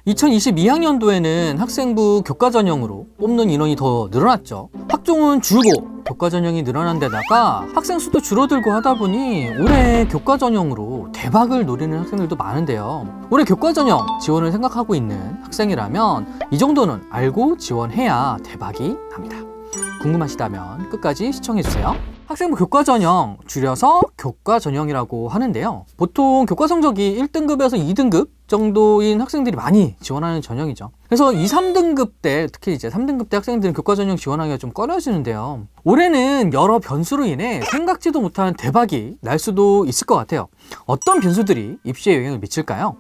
2022학년도에는 학생부 교과 전형으로 뽑는 인원이 더 늘어났죠. 학종은 줄고 교과 전형이 늘어난 데다가 학생 수도 줄어들고 하다 보니 올해 교과 전형으로 대박을 노리는 학생들도 많은데요. 올해 교과 전형 지원을 생각하고 있는 학생이라면 이 정도는 알고 지원해야 대박이 납니다. 궁금하시다면 끝까지 시청해주세요. 학생부 교과 전형, 줄여서 교과 전형이라고 하는데요. 보통 교과 성적이 1등급에서 2등급 정도인 학생들이 많이 지원하는 전형이죠. 그래서 2, 3등급 때, 특히 이제 3등급 때 학생들은 교과 전형 지원하기가 좀 꺼려지는데요. 올해는 여러 변수로 인해 생각지도 못한 대박이 날 수도 있을 것 같아요. 어떤 변수들이 입시에 영향을 미칠까요?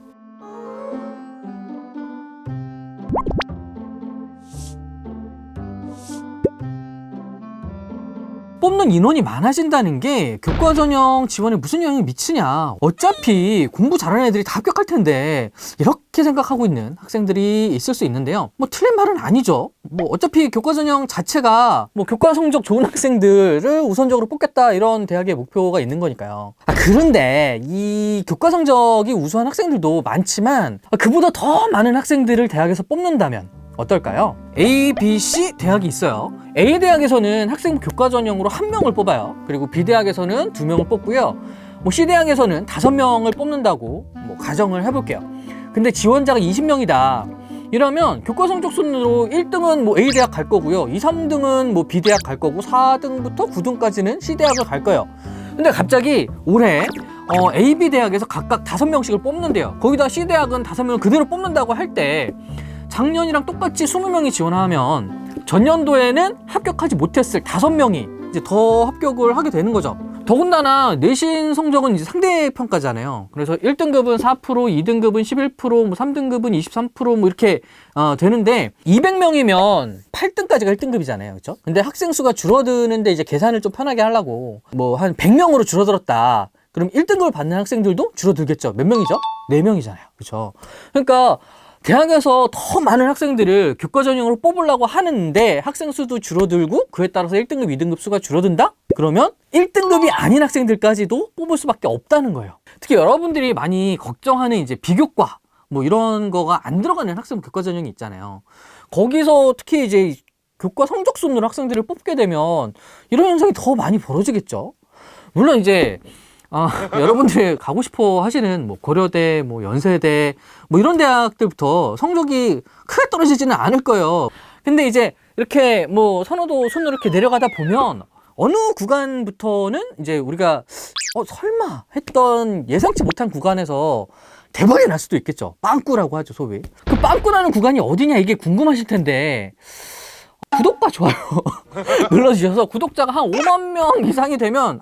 뽑는 인원이 많아진다는 게 교과 전형 지원에 무슨 영향을 미치냐, 어차피 공부 잘하는 애들이 다 합격할 텐데 이렇게 생각하고 있는 학생들이 있을 수 있는데요. 뭐 틀린 말은 아니죠. 뭐 어차피 교과 전형 자체가 뭐 교과 성적 좋은 학생들을 우선적으로 뽑겠다 이런 대학의 목표가 있는 거니까요. 그런데 이 교과 성적이 우수한 학생들도 많지만 그보다 더 많은 학생들을 대학에서 뽑는다면 어떨까요? A, B, C 대학이 있어요. A 대학에서는 학생부 교과 전형으로 1명을 뽑아요. 그리고 B 대학에서는 2명을 뽑고요. 뭐 C 대학에서는 5명을 뽑는다고 뭐 가정을 해볼게요. 근데 지원자가 20명이다. 이러면 교과 성적 순으로 1등은 뭐 A 대학 갈 거고요. 2, 3등은 뭐 B 대학 갈 거고 4등부터 9등까지는 C 대학을 갈 거예요. 근데 갑자기 올해 A, B 대학에서 각각 5명씩을 뽑는데요. 거기다 C 대학은 5명을 그대로 뽑는다고 할 때 작년이랑 똑같이 20명이 지원하면 전년도에는 합격하지 못했을 5명이 이제 더 합격을 하게 되는 거죠. 더군다나 내신 성적은 이제 상대평가잖아요. 그래서 1등급은 4%, 2등급은 11%, 뭐 3등급은 23%뭐 이렇게 되는데 200명이면 8등까지가 1등급이잖아요. 그렇죠? 근데 학생 수가 줄어드는데 이제 계산을 좀 편하게 하려고 뭐 한 100명으로 줄어들었다. 그럼 1등급을 받는 학생들도 줄어들겠죠. 몇 명이죠? 4명이잖아요. 그렇죠? 그러니까 대학에서 더 많은 학생들을 교과 전형으로 뽑으려고 하는데 학생 수도 줄어들고 그에 따라서 1등급, 2등급 수가 줄어든다? 그러면 1등급이 아닌 학생들까지도 뽑을 수밖에 없다는 거예요. 특히 여러분들이 많이 걱정하는 이제 비교과 뭐 이런 거가 안 들어가는 학생 교과 전형이 있잖아요. 거기서 특히 이제 교과 성적 순으로 학생들을 뽑게 되면 이런 현상이 더 많이 벌어지겠죠. 물론 이제 여러분들이 가고 싶어 하시는 뭐 고려대, 뭐 연세대, 뭐 이런 대학들부터 성적이 크게 떨어지지는 않을 거예요. 근데 이제 이렇게 뭐 선호도 순으로 이렇게 내려가다 보면 어느 구간부터는 이제 우리가 설마 했던 예상치 못한 구간에서 대박이 날 수도 있겠죠. 빵꾸라고 하죠, 소위. 그 빵꾸라는 구간이 어디냐 이게 궁금하실 텐데 구독과 좋아요 눌러주셔서 구독자가 한 5만 명 이상이 되면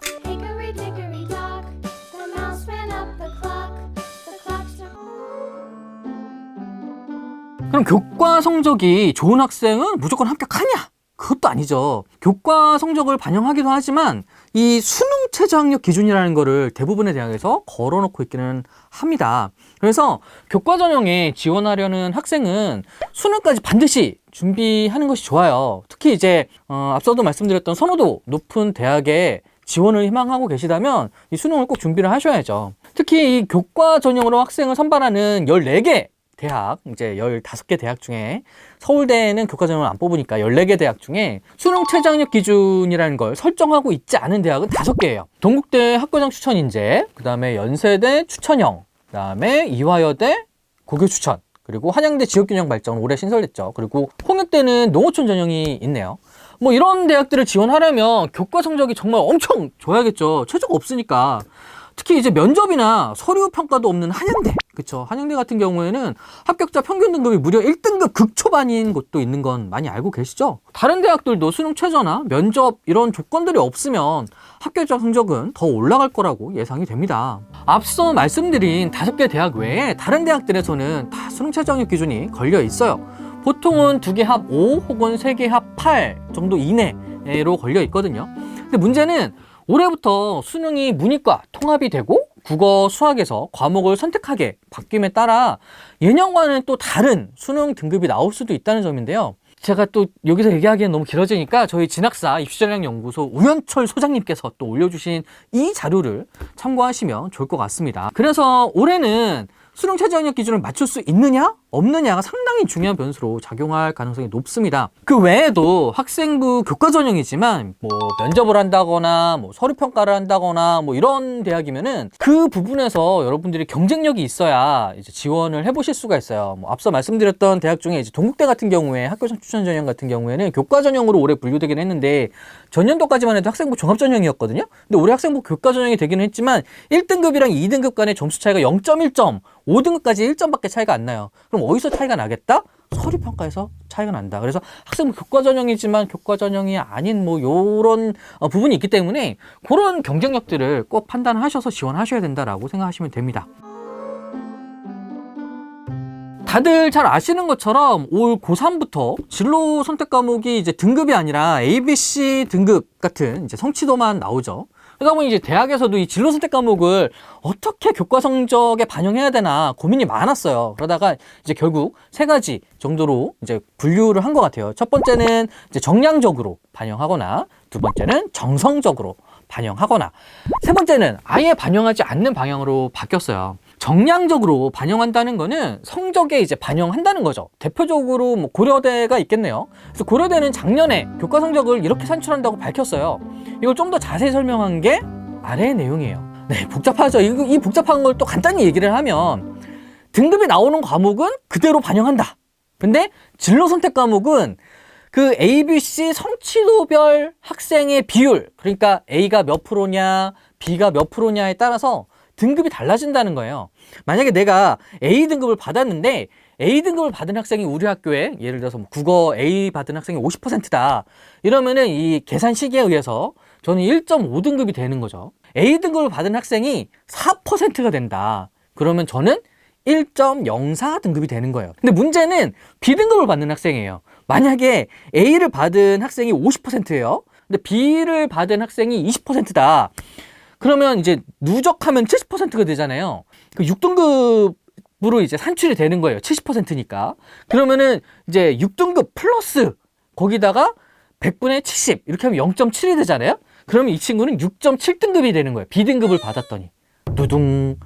그럼 교과 성적이 좋은 학생은 무조건 합격하냐? 그것도 아니죠. 교과 성적을 반영하기도 하지만 이 수능 최저 학력 기준이라는 거를 대부분의 대학에서 걸어놓고 있기는 합니다. 그래서 교과 전형에 지원하려는 학생은 수능까지 반드시 준비하는 것이 좋아요. 특히 이제 앞서도 말씀드렸던 선호도 높은 대학에 지원을 희망하고 계시다면 이 수능을 꼭 준비를 하셔야죠. 특히 이 교과 전형으로 학생을 선발하는 14개 대학, 이제 15개 대학 중에 서울대는 교과 전형을 안 뽑으니까 14개 대학 중에 수능 최저 학력 기준이라는 걸 설정하고 있지 않은 대학은 5개예요. 동국대 학과장 추천 인재, 그 다음에 연세대 추천형, 그 다음에 이화여대 고교 추천, 그리고 한양대 지역균형 발전 올해 신설됐죠. 그리고 홍익대는 농어촌 전형이 있네요. 뭐 이런 대학들을 지원하려면 교과 성적이 정말 엄청 좋아야겠죠. 최저가 없으니까. 특히 이제 면접이나 서류 평가도 없는 한양대, 그쵸? 한양대 같은 경우에는 합격자 평균 등급이 무려 1등급 극초반인 곳도 있는 건 많이 알고 계시죠? 다른 대학들도 수능 최저나 면접 이런 조건들이 없으면 합격자 성적은 더 올라갈 거라고 예상이 됩니다. 앞서 말씀드린 5개 대학 외에 다른 대학들에서는 다 수능 최저 학력 기준이 걸려 있어요. 보통은 2개 합 5 혹은 3개 합 8 정도 이내로 걸려 있거든요. 근데 문제는 올해부터 수능이 문이과 통합이 되고 국어, 수학에서 과목을 선택하게 바뀜에 따라 예년과는 또 다른 수능 등급이 나올 수도 있다는 점인데요. 제가 또 여기서 얘기하기엔 너무 길어지니까 저희 진학사 입시전략연구소 우현철 소장님께서 또 올려주신 이 자료를 참고하시면 좋을 것 같습니다. 그래서 올해는 수능 최저 학력 기준을 맞출 수 있느냐 없느냐가 상당히 중요한 변수로 작용할 가능성이 높습니다. 그 외에도 학생부 교과 전형이지만 뭐 면접을 한다거나 뭐 서류 평가를 한다거나 뭐 이런 대학이면은 그 부분에서 여러분들이 경쟁력이 있어야 이제 지원을 해보실 수가 있어요. 뭐 앞서 말씀드렸던 대학 중에 이제 동국대 같은 경우에 학교장 추천 전형 같은 경우에는 교과 전형으로 올해 분류되긴 했는데 전년도까지만 해도 학생부 종합 전형이었거든요. 근데 올해 학생부 교과 전형이 되기는 했지만 1등급이랑 2등급 간의 점수 차이가 0.1점, 5등급까지 1점밖에 차이가 안 나요. 그럼 어디서 차이가 나겠다? 서류 평가에서 차이가 난다. 그래서 학생부 교과 전형이지만 교과 전형이 아닌 뭐 요런 부분이 있기 때문에 그런 경쟁력들을 꼭 판단하셔서 지원하셔야 된다라고 생각하시면 됩니다. 다들 잘 아시는 것처럼 올 고3부터 진로 선택 과목이 이제 등급이 아니라 A, B, C 등급 같은 이제 성취도만 나오죠. 그러다 보니 이제 대학에서도 이 진로 선택 과목을 어떻게 교과 성적에 반영해야 되나 고민이 많았어요. 그러다가 이제 결국 세 가지 정도로 이제 분류를 한 것 같아요. 첫 번째는 이제 정량적으로 반영하거나, 두 번째는 정성적으로 반영하거나, 세 번째는 아예 반영하지 않는 방향으로 바뀌었어요. 정량적으로 반영한다는 거는 성적에 이제 반영한다는 거죠. 대표적으로 뭐 고려대가 있겠네요. 그래서 고려대는 작년에 교과 성적을 이렇게 산출한다고 밝혔어요. 이걸 좀 더 자세히 설명한 게 아래의 내용이에요. 네, 복잡하죠. 이 복잡한 걸 또 간단히 얘기를 하면 등급이 나오는 과목은 그대로 반영한다. 근데 진로 선택 과목은 그 A, B, C 성취도별 학생의 비율, 그러니까 A가 몇 프로냐, B가 몇 프로냐에 따라서 등급이 달라진다는 거예요. 만약에 내가 A등급을 받았는데 A등급을 받은 학생이 우리 학교에 예를 들어서 뭐 국어 A 받은 학생이 50%다. 이러면은 이 계산 시기에 의해서 저는 1.5등급이 되는 거죠. A등급을 받은 학생이 4%가 된다. 그러면 저는 1.04등급이 되는 거예요. 근데 문제는 B등급을 받는 학생이에요. 만약에 A를 받은 학생이 50%예요. 근데 B를 받은 학생이 20%다. 그러면 이제 누적하면 70%가 되잖아요. 그 6등급으로 이제 산출이 되는 거예요. 70%니까. 그러면은 이제 6등급 플러스 거기다가 100분의 70 이렇게 하면 0.7이 되잖아요. 그러면 이 친구는 6.7등급이 되는 거예요. B등급을 받았더니. 두둥.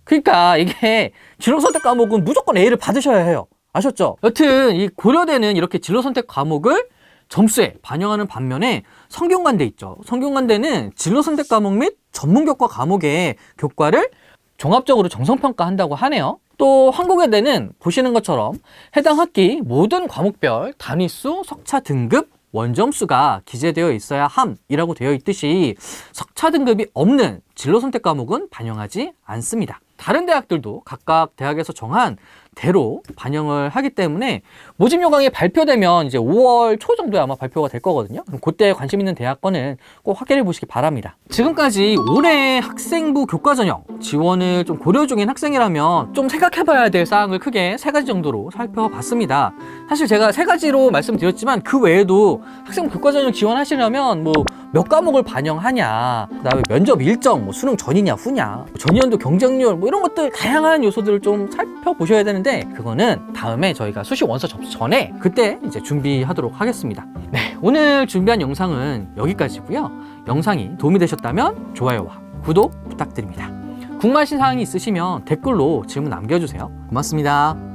그러니까 이게 진로선택 과목은 무조건 A를 받으셔야 해요. 아셨죠? 여튼 이 고려대는 이렇게 진로선택 과목을 점수에 반영하는 반면에 성균관대 있죠. 성균관대는 진로선택 과목 및 전문교과 과목의 교과를 종합적으로 정성평가한다고 하네요. 또 한국외대는 보시는 것처럼 해당 학기 모든 과목별 단위수, 석차 등급, 원점수가 기재되어 있어야 함이라고 되어 있듯이 석차 등급이 없는 진로선택 과목은 반영하지 않습니다. 다른 대학들도 각각 대학에서 정한 대로 반영을 하기 때문에 모집 요강이 발표되면 이제 5월 초 정도에 아마 발표가 될 거거든요. 그럼 그때 관심 있는 대학권은 꼭 확인해 보시기 바랍니다. 지금까지 올해 학생부 교과 전형 지원을 좀 고려 중인 학생이라면 좀 생각해 봐야 될 사항을 크게 세 가지 정도로 살펴봤습니다. 사실 제가 세 가지로 말씀드렸지만 그 외에도 학생부 교과 전형 지원하시려면 뭐 몇 과목을 반영하냐, 그다음에 면접 일정, 뭐 수능 전이냐 후냐, 전년도 경쟁률 뭐 이런 것들 다양한 요소들을 좀 살펴보셔야 되는데 그거는 다음에 저희가 수시 원서 접수 전에 그때 이제 준비하도록 하겠습니다. 네, 오늘 준비한 영상은 여기까지고요. 영상이 도움이 되셨다면 좋아요와 구독 부탁드립니다. 궁금하신 사항이 있으시면 댓글로 질문 남겨주세요. 고맙습니다.